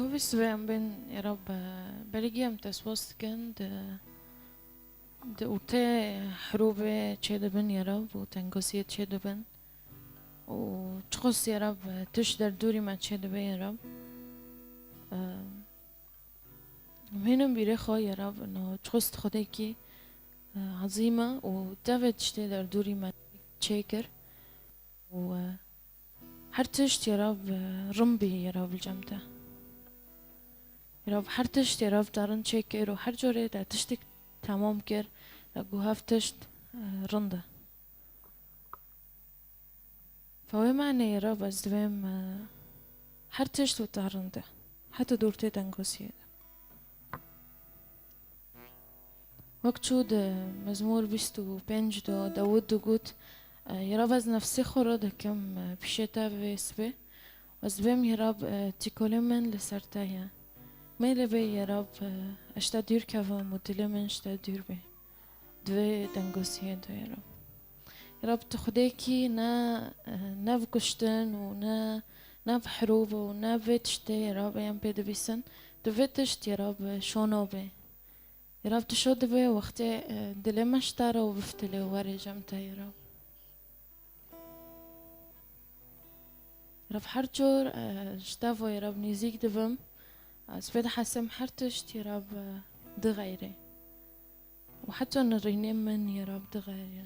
كوفيس بين يا رب بريجيم تسوستكن د اوتي حروبة تشيد بن يا رب وتنقصية تشيد بن وتخص يا رب تشدر دوري ما تشيد بن يا رب وهنا بيرخوا يا رب انه تخص خديكي عظيمة وتفت تشتدر دوري ما تشيكر و حرتشت يا رب رمبي يا رب الجمتة يا رب حرتشت يا رب دارن تشيكر وحرجوري دا تشتك تمام كر لقو هفتشت رنده فهو معنى يا رب از دوام حرتشت و تارنده حتى دورتي تنقصي وقت شود مزمور بيستو بنج دو داود دو قوت يا رب از نفسي خورده كم بشتا ويسبه وزبم يا رب تيكولمن لسرتايا ميل بي يا رب اشتا دير كفا مدلمن اشتا دير بي دوه دنگوسيه دو يا رب يا رب تخديكي نا بكشتن نا بحروب ونا بيتشتي يا رب ايام بيد بيسن دوفتشت يا رب شونو بي يا رب تشود بي وقتي دلما اشتارا وبفتلي واري جمتا يا رب رب حرجور اشتافو يا رب نيزيك دبم سبيد حسم حرتشت يا رب دغيري وحتى نريني من يا رب دغيري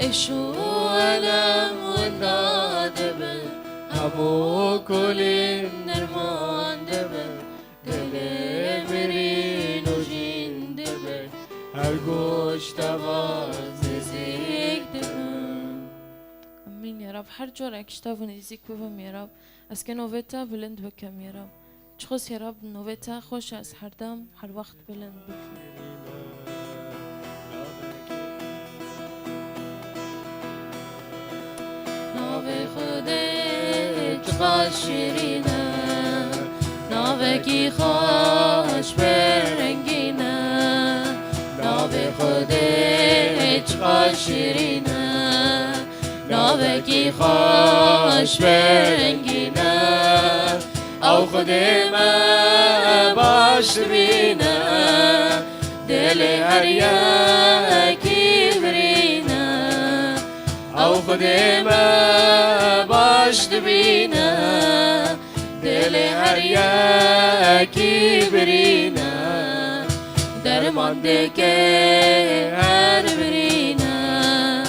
اشو علم وندا دبل همو كل نرمان دبل دل مرين وجين دبل هرگوش تواز زيك دبل. امين يا رب. هر جور اكشتاف ونزيك ببم يا رب. اسكي نوفيتا بلند بكم يا رب. تشخص يا رب نوفيتا خوش از هر دم هر وقت بلند بكم. ناوی خودت خوش شیرینه ناوی کی خوش برنگینه ناوی خودت خوش شیرینه ناوی کی خوش برنگینه او خودم باش بینه دل هر یکی برینه او خودم باش بینه دل هر یکی برینه درمان ده که هر برینه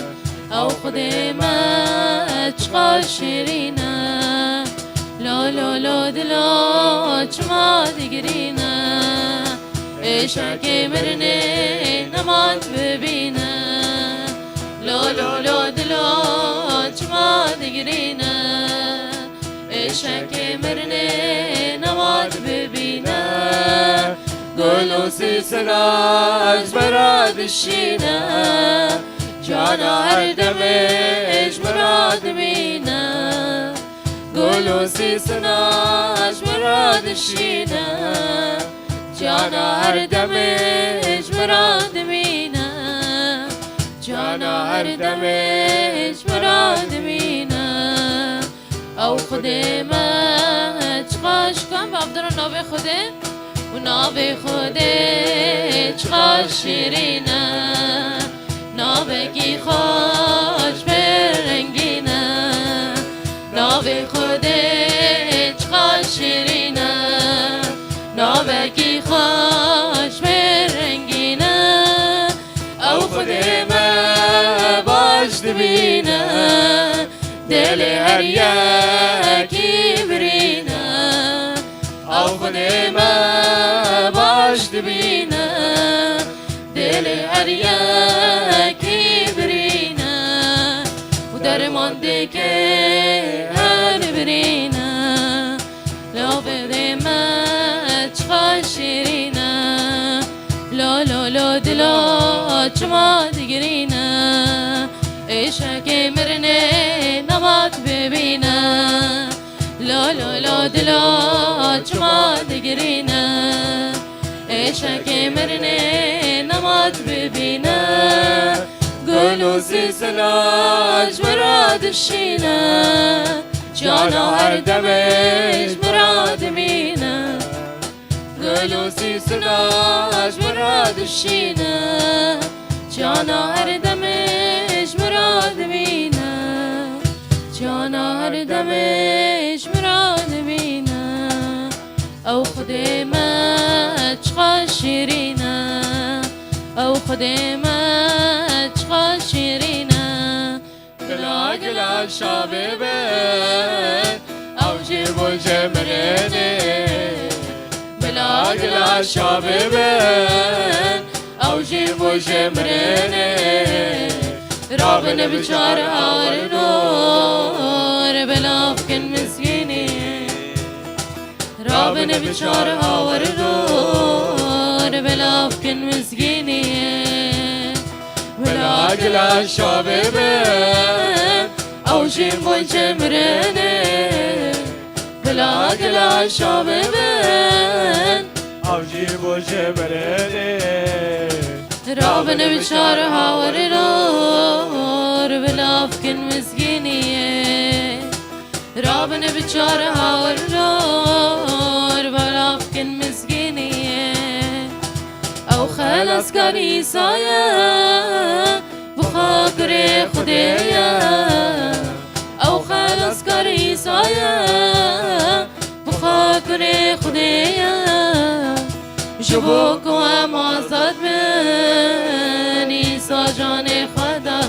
او خودم چقدر شیرینه لا لا لا دلا چما دیگرینه عشق مرنه نمات ببینه لا لا لا دلا چما دیگرینه عشق مرنه نمات ببینه گل و سیسلاش برادشینه جانا هر دمش مراد بینه گل و سیسلاش برادشینه جانا هر دمش مراد بینه جانا هر دمش مراد بینه او خودم چقاش کن بابدر ناوی خوده و ناوی خوده چقاش شیرینه ناوی کی خوش برنگینه ناوی خوده چقاش شیرینه ناوی کی خوش برنگینه او خودم باش بینه دل هر یکی برینه او خودم باش بینه دل هر یکی برینه و درمان ده که هر برینه لا بدم چقدر شیرینه لا لا لا دلا چما دیگرینه عشق مرنه نمات ببینه لا لا لا دلا چما دیگرینه عشق مرنه نمات ببینه گل و سیسلاش مرادشینه جانا هر دمش مراد مینه گل و سیسلاش مرادشینه جانا هر دمش مراد بینه جانا هر دمش مراد بینه او خودم چقدر شیرینه او خودم چقدر شیرینه گلا گلا شابه او جیب و جمرنه بلا گلا شابه او جيب وجمرني رابنا بشار هار نور بلافكن مسكيني رابنا بشار هار نور بلافكن مسكيني بلا قلا شابب او جيب وجمرني بلا قلا شابب او جيب وجمرني رابنا بشار هاور نور بلافكن مسكينية رابنا بشار هاور نور بلافكن مسكينية او خلاص كريسايا بخاطر خديا او خلاص كريسايا بخاطر خديا شبوك ومعصد مني ساجان خدا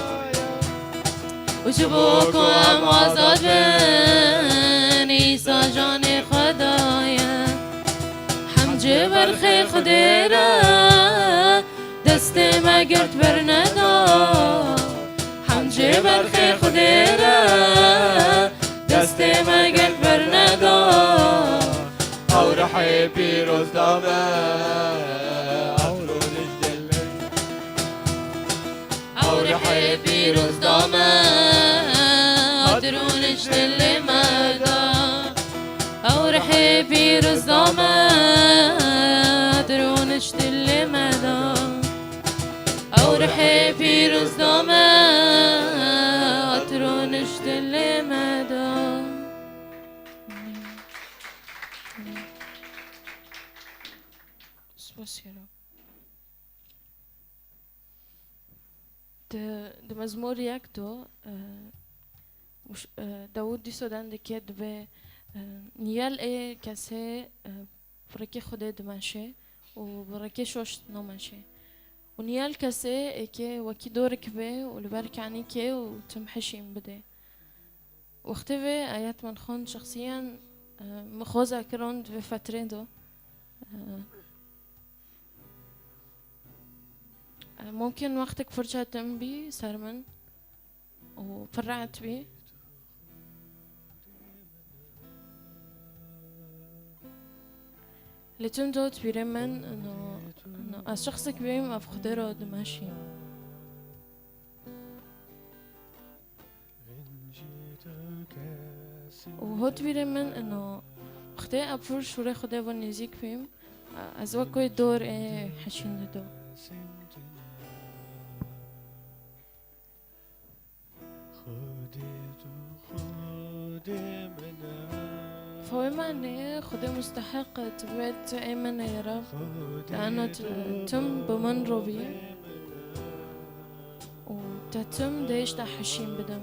جبوك وام آزاد بن عیسی جان خدایا حمد برخی خدیره دست ما گرد بر ندا حمد برخی خدیره دست ما گرد بر ندا او رحی پیروز دامه او رحی پیروز دامه درونش دل مدا او رحی پیروز دامه درونش دل مدا او رحی پیروز دامه درونش دل مدا سپاس یا رب. ده مزمور یک دو داود دی سودن دکید به نیال ای کسی برکی خود دمشه و برکی شوشت نمشه و نیال کسی ای که وکی دورک به و لبرک عنی که و تمحشیم بده وقتی به آیات من خون شخصیاً مخوزه کروند به فتره دو ممكن وقتك فرجة بي سرمن وفرعت بي لتون دوت بيرمن انه الشخص كبير ما بخدره دماشي وهوت بيرمن انه خدي ابفر شوري خدي ونزيك بيم ازوكو دور ايه حشين دو فهو معنى خده مستحق تبعت أيمن يا رب لأنه تم بمن ربي وتتم ديش تحشيم بدم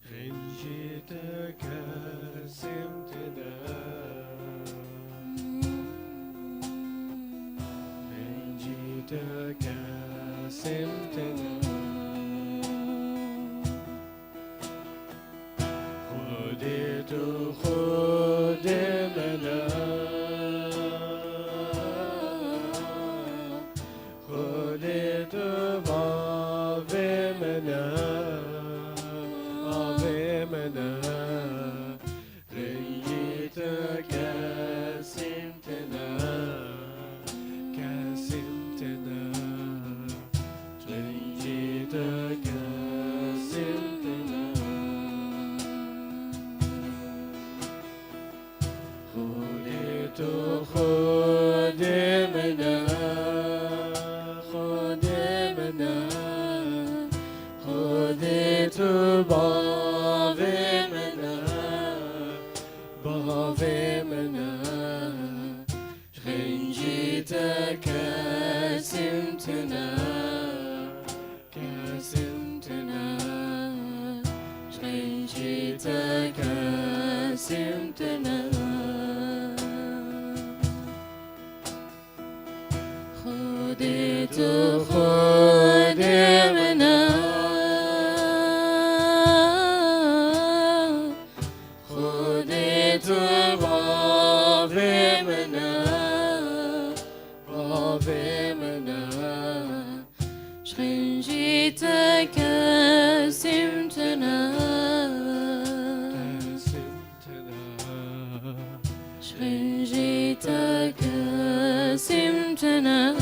خنجيتك سمتنا خنجيتك سمتنا خدمنا خدت بعظمنا عظمنا ريتك كسمتنا كسمتنا ريتك كسمتنا خدمنا خدمنا خدت بعظمنا بعظمنا خنجيتك كسمتنا كسمتنا خنجيتك كسمتنا خدت خدمنا خدت بعظمنا بعظمنا شخنجيتك سمتنا شخنجيتك سمتنا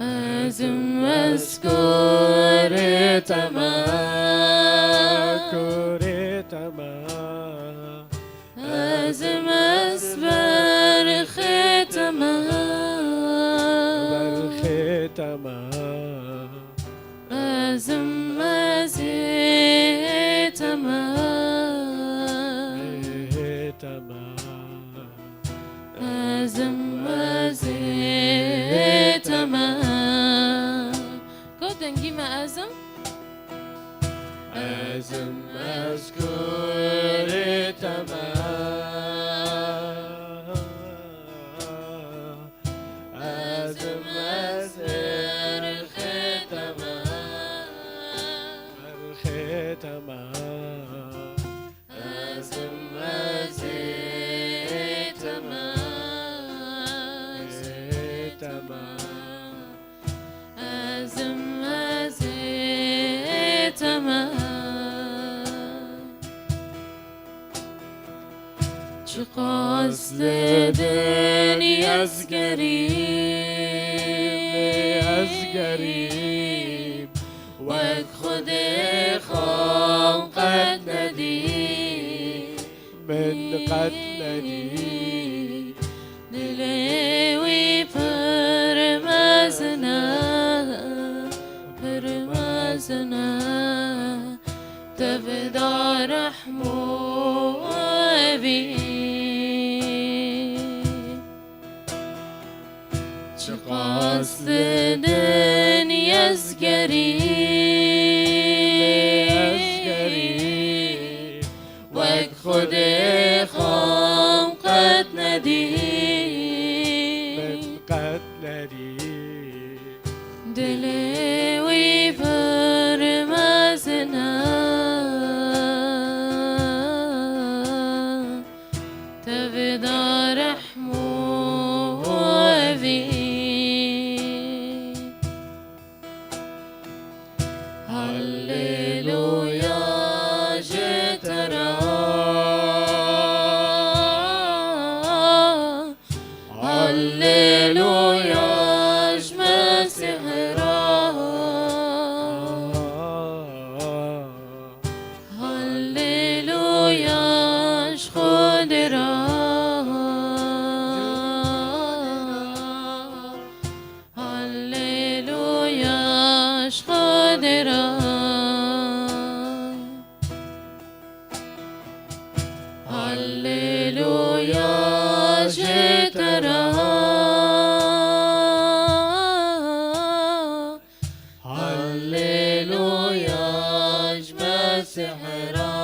أزم أذكر تما أزم أصبر ختما أزم أزيتما أزم أزيتما قدنجي ما أزم أذكر تما چه قصد دنیا از گریم وقت خود خام قد ندیم من قد ندیم دلوی پرمزنه تبدا رحمو بی چه قصد دنیا از گریم وقت خود خام قد ندیم من قد ندیم دلوی پرمزنه تبدا رحمو بی هللويا جترا هللويا مسيحرا هللويا خدرا هللويا خدرا هللويا جترا هللويا مسيحرا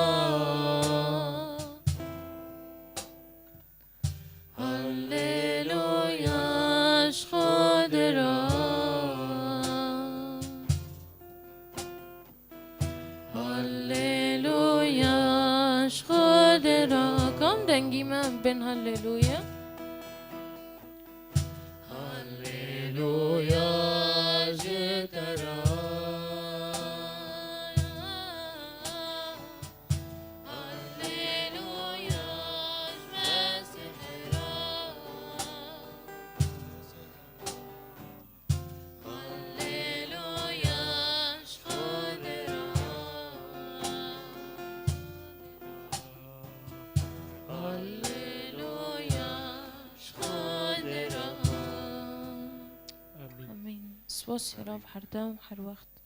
هللويا خدرا هللويا خدرا كم دنگی من بن هللويا هللويا جترا هللويا مسيحرا هللويا خدرا هللويا خدرا. آمين. سواس يا رب هر دم هر وقت